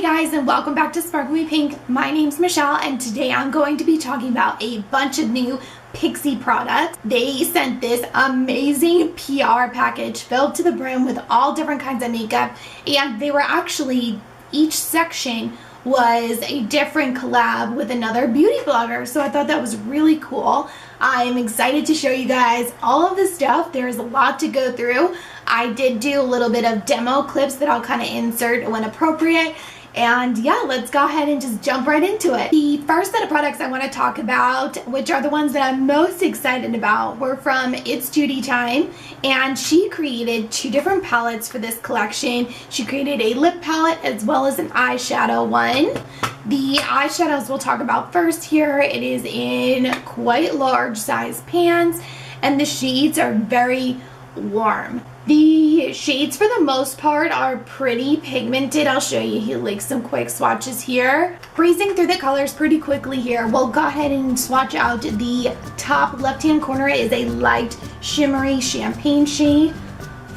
guys, and welcome back to Sparkly Pink. My name's Michelle, and today I'm going to be talking about a bunch of new Pixi products. They sent this amazing PR package filled to the brim with all different kinds of makeup, and they were actually, each section was a different collab with another beauty blogger, so I thought that was really cool. I'm excited to show you guys all of this stuff. There's a lot to go through. I did do a little bit of demo clips that I'll kind of insert when appropriate. And yeah, let's go ahead and just jump right into it. The first set of products I want to talk about, which are the ones that I'm most excited about, were from It's Judy Time. And she created two different palettes for this collection. She created a lip palette as well as an eyeshadow one. The eyeshadows we'll talk about first here. It is in quite large size pans, and the shades are very warm. The shades for the most part are pretty pigmented. I'll show you here, like some quick swatches here. Breezing through the colors pretty quickly here. We'll go ahead and swatch out. The top left-hand corner is a light shimmery champagne shade,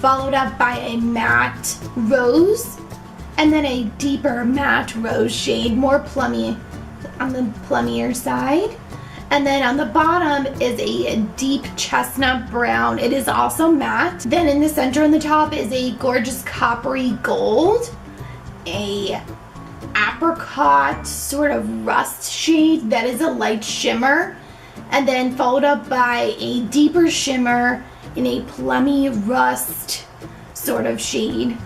followed up by a matte rose, and then a deeper matte rose shade, more plummy on the plummier side. And then on the bottom is a deep chestnut brown. It is also matte. Then in the center and the top is a gorgeous coppery gold, a apricot sort of rust shade that is a light shimmer, and then followed up by a deeper shimmer in a plummy rust sort of shade.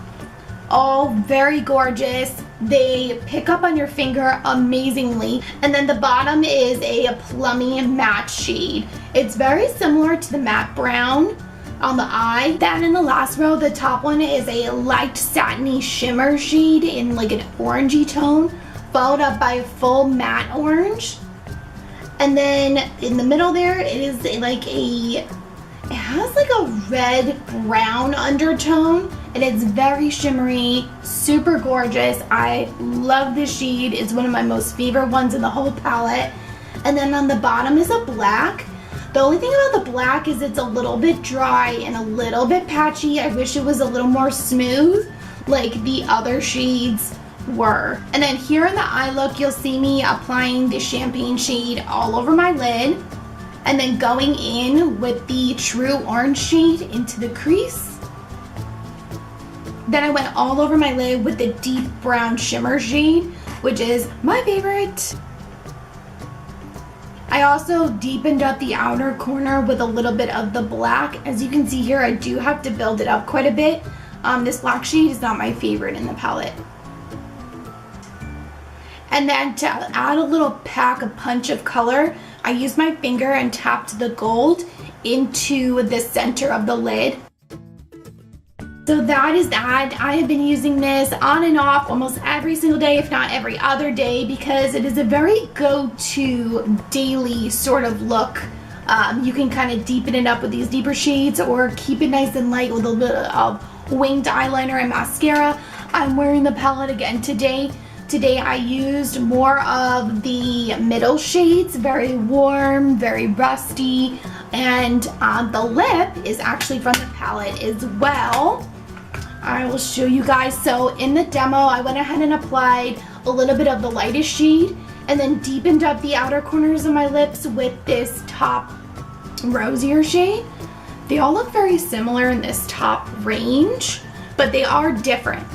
All very gorgeous. They pick up on your finger amazingly. And then the bottom is a plummy matte shade. It's very similar to the matte brown on the eye. Then in the last row, the top one is a light satiny shimmer shade in like an orangey tone, followed up by a full matte orange. And then in the middle there, it is like it has like a red brown undertone, and it's very shimmery, super gorgeous. I love this shade. It's one of my most favorite ones in the whole palette. And then on the bottom is a black. The only thing about the black is it's a little bit dry and a little bit patchy. I wish it was a little more smooth like the other shades were. And then here in the eye look, you'll see me applying the champagne shade all over my lid, and then going in with the true orange shade into the crease. Then I went all over my lid with the deep brown shimmer shade, which is my favorite. I also deepened up the outer corner with a little bit of the black. As you can see here, I do have to build it up quite a bit. This black shade is not my favorite in the palette. And then to add a little pack, a punch of color, I used my finger and tapped the gold into the center of the lid. So that is that. I have been using this on and off almost every single day, if not every other day, because it is a very go-to daily sort of look. You can kind of deepen it up with these deeper shades or keep it nice and light with a little bit of winged eyeliner and mascara. I'm wearing the palette again today. Today I used more of the middle shades, very warm, very rusty, and the lip is actually from the palette as well. I will show you guys. So in the demo, I went ahead and applied a little bit of the lightest shade and then deepened up the outer corners of my lips with this top rosier shade. They all look very similar in this top range, but they are different.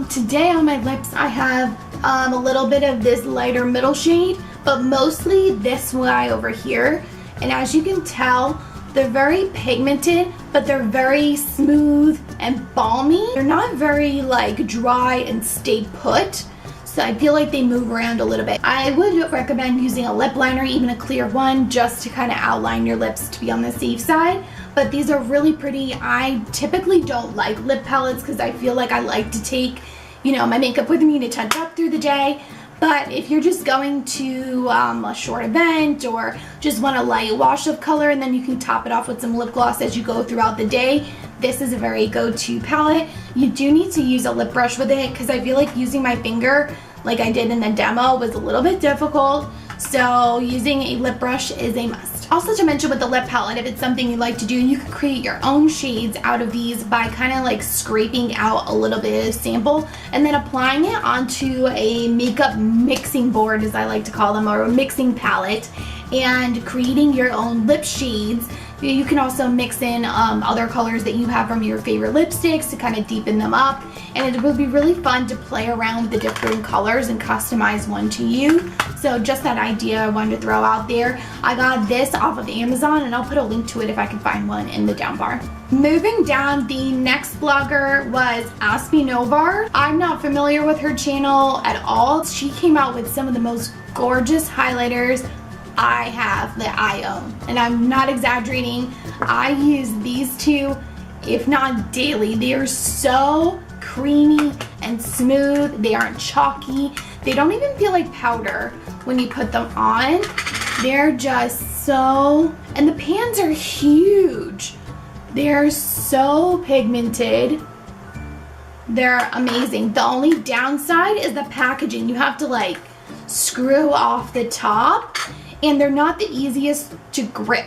Today on my lips, I have a little bit of this lighter middle shade, but mostly this guy over here. And as you can tell, they're very pigmented, but they're very smooth and balmy. They're not very like dry and stay put, so I feel like they move around a little bit. I would recommend using a lip liner, even a clear one, just to kind of outline your lips to be on the safe side. But these are really pretty. I typically don't like lip palettes because I feel like I like to take, you know, my makeup with me to touch up through the day. But if you're just going to a short event or just want a light wash of color and then you can top it off with some lip gloss as you go throughout the day, this is a very go-to palette. You do need to use a lip brush with it because I feel like using my finger like I did in the demo was a little bit difficult. So using a lip brush is a must. Also to mention with the lip palette, if it's something you like to do, you can create your own shades out of these by kind of like scraping out a little bit of sample and then applying it onto a makeup mixing board, as I like to call them, or a mixing palette, and creating your own lip shades. You can also mix in other colors that you have from your favorite lipsticks to kind of deepen them up, and it will be really fun to play around with the different colors and customize one to you. So just that idea I wanted to throw out there. I got this off of Amazon, and I'll put a link to it if I can find one in the down bar. Moving down, the next blogger was Aspinovar. I'm not familiar with her channel at all. She came out with some of the most gorgeous highlighters I have that I own, and I'm not exaggerating. I use these two, if not daily. They are so creamy and smooth. They aren't chalky. They don't even feel like powder when you put them on. They're just so, and the pans are huge. They're so pigmented. They're amazing. The only downside is the packaging. You have to like screw off the top, and they're not the easiest to grip.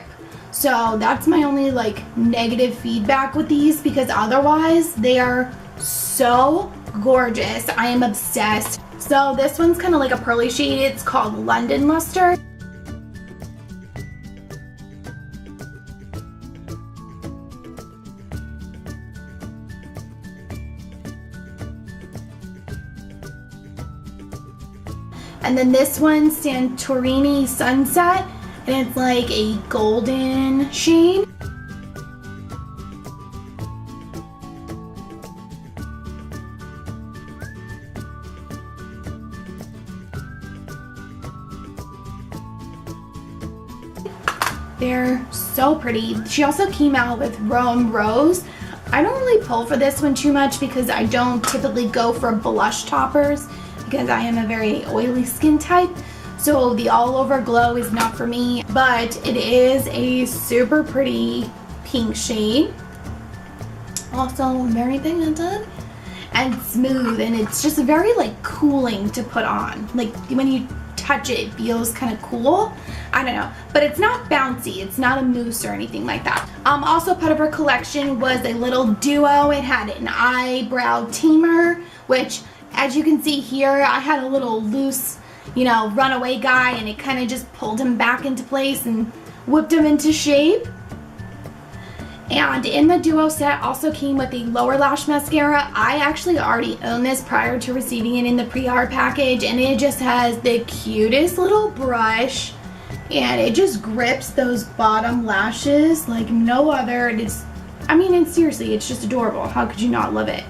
So that's my only like negative feedback with these, because otherwise they are so gorgeous. I am obsessed. So this one's kind of like a pearly shade. It's called London Luster. And then this one's Santorini Sunset, and it's like a golden shade. They're so pretty. She also came out with Rome Rose. I don't really pull for this one too much because I don't typically go for blush toppers, because I am a very oily skin type, so the all over glow is not for me, but it is a super pretty pink shade. Also very pigmented and smooth, and it's just very like cooling to put on. Like when you touch it, it feels kind of cool. I don't know, but it's not bouncy. It's not a mousse or anything like that. Also part of her collection was a little duo. It had an eyebrow tamer, which, as you can see here, I had a little loose, you know, runaway guy, and it kind of just pulled him back into place and whipped him into shape. And in the duo set also came with a lower lash mascara. I actually already own this prior to receiving it in the pre-art package, and it just has the cutest little brush, and it just grips those bottom lashes like no other. It is, I mean, and seriously, it's just adorable. How could you not love it?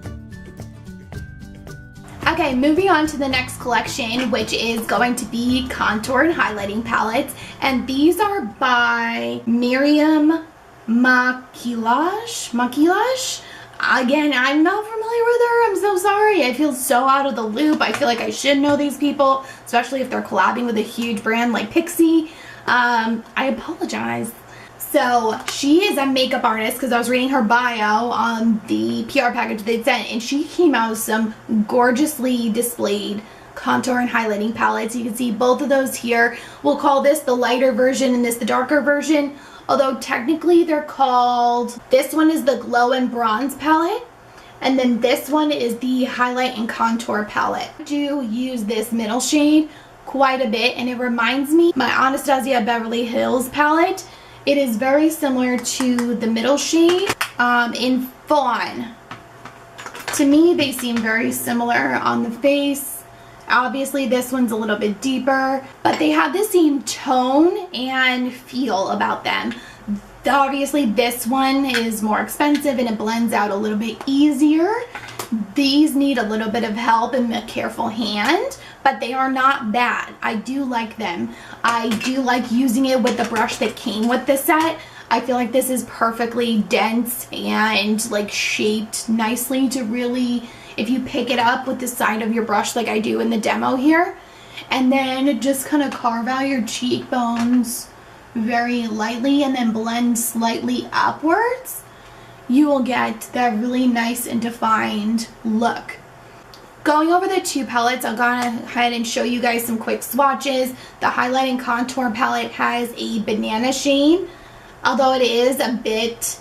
Okay, moving on to the next collection, which is going to be contour and highlighting palettes, and these are by Miriam Maquillage. Again, I'm not familiar with her. I'm so sorry. I feel so out of the loop. I feel like I should know these people, especially if they're collabing with a huge brand like Pixi. I apologize. So she is a makeup artist, because I was reading her bio on the PR package they sent, and she came out with some gorgeously displayed contour and highlighting palettes. You can see both of those here. We'll call this the lighter version and this the darker version, although technically they're called, this one is the glow and bronze palette, and then this one is the highlight and contour palette. I do use this middle shade quite a bit, and it reminds me my Anastasia Beverly Hills palette. It is very similar to the middle shade in Fawn. To me, they seem very similar on the face. Obviously, this one's a little bit deeper, but they have the same tone and feel about them. Obviously, this one is more expensive and it blends out a little bit easier. These need a little bit of help and a careful hand, but they are not bad. I do like them. I do like using it with the brush that came with the set. I feel like this is perfectly dense and like shaped nicely to really, if you pick it up with the side of your brush like I do in the demo here, and then just kind of carve out your cheekbones very lightly and then blend slightly upwards, you will get that really nice and defined look. Going over the two palettes, I'll go ahead and show you guys some quick swatches. The Highlight and Contour palette has a banana shade, although it is a bit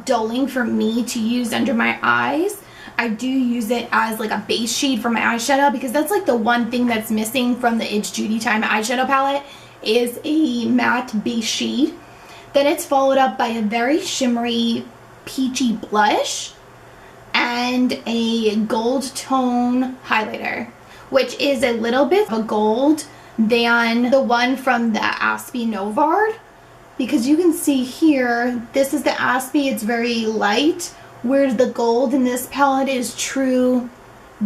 dulling for me to use under my eyes. I do use it as like a base shade for my eyeshadow because that's like the one thing that's missing from the It's Judy Time eyeshadow palette is a matte base shade. Then it's followed up by a very shimmery peachy blush and a gold tone highlighter, which is a little bit of a gold than the one from the Aspie Novard, because you can see here, this is the Aspie, it's very light, whereas the gold in this palette is true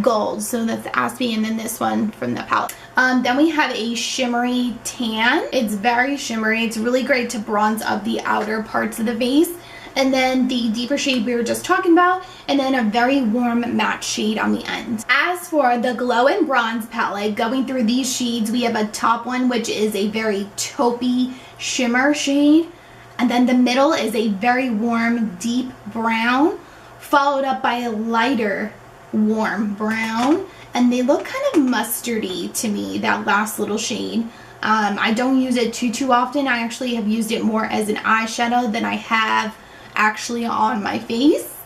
gold. So that's the Aspie, and then this one from the palette. Then we have a shimmery tan. It's very shimmery. It's really great to bronze up the outer parts of the face. And then the deeper shade we were just talking about, and then a very warm matte shade on the end. As for the Glow and Bronze palette, going through these shades, we have a top one which is a very taupey shimmer shade, and then the middle is a very warm deep brown, followed up by a lighter warm brown, and they look kind of mustardy to me, that last little shade. I don't use it too often. I actually have used it more as an eyeshadow than I have actually on my face.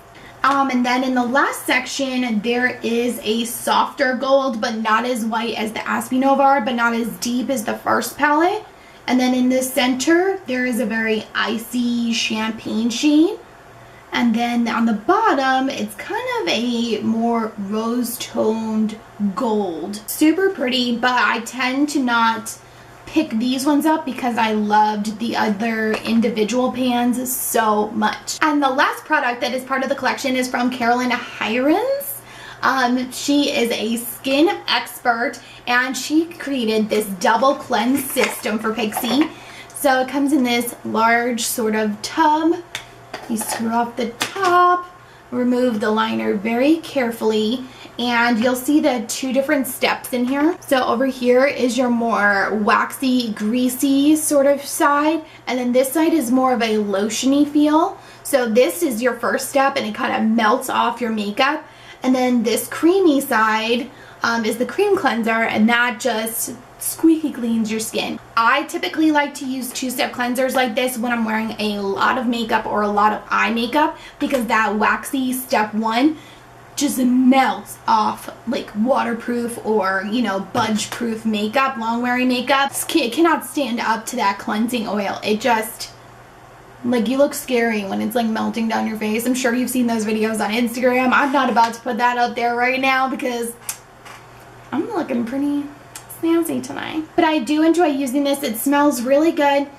And then in the last section there is a softer gold, but not as white as the Aspie Novard, but not as deep as the first palette. And then in the center there is a very icy champagne shade. And then on the bottom, it's kind of a more rose-toned gold. Super pretty, but I tend to not pick these ones up because I loved the other individual pans so much. And the last product that is part of the collection is from Carolina Hirons. She is a skin expert, and she created this double cleanse system for Pixi. So it comes in this large sort of tub. You screw off the top, remove the liner very carefully, and you'll see the two different steps in here. So over here is your more waxy, greasy sort of side, and then this side is more of a lotiony feel. So this is your first step, and it kind of melts off your makeup. And then this creamy side is the cream cleanser, and that just squeaky cleans your skin. I typically like to use two-step cleansers like this when I'm wearing a lot of makeup or a lot of eye makeup, because that waxy step one just melts off like waterproof or, you know, budge proof makeup, long wearing makeup. Skin cannot stand up to that cleansing oil. It just, like, you look scary when it's like melting down your face. I'm sure you've seen those videos on Instagram. I'm not about to put that out there right now because I'm looking pretty fancy tonight. But I do enjoy using this. It smells really good. It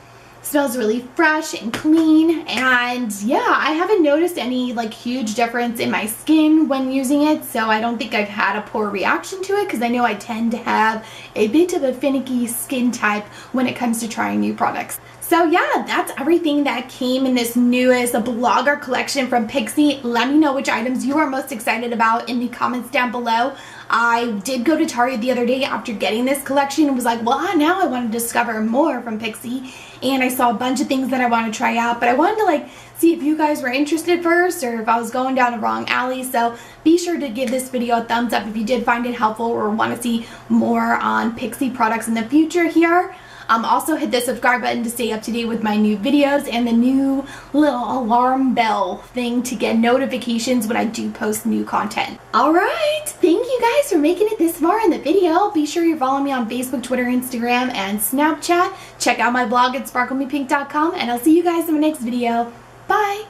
smells really fresh and clean, and yeah, I haven't noticed any like huge difference in my skin when using it, so I don't think I've had a poor reaction to it, because I know I tend to have a bit of a finicky skin type when it comes to trying new products. So yeah, that's everything that came in this newest blogger collection from Pixi. Let me know which items you are most excited about in the comments down below. I did go to Target the other day after getting this collection and was like, well, now I want to discover more from Pixi. And I saw a bunch of things that I want to try out, but I wanted to like see if you guys were interested first or if I was going down the wrong alley. So be sure to give this video a thumbs up if you did find it helpful or want to see more on Pixi products in the future here. Also hit the subscribe button to stay up to date with my new videos and the new little alarm bell thing to get notifications when I do post new content. Alright, thank you guys for making it this far in the video. Be sure you're following me on Facebook, Twitter, Instagram, and Snapchat. Check out my blog at sparklemepink.com, and I'll see you guys in my next video. Bye!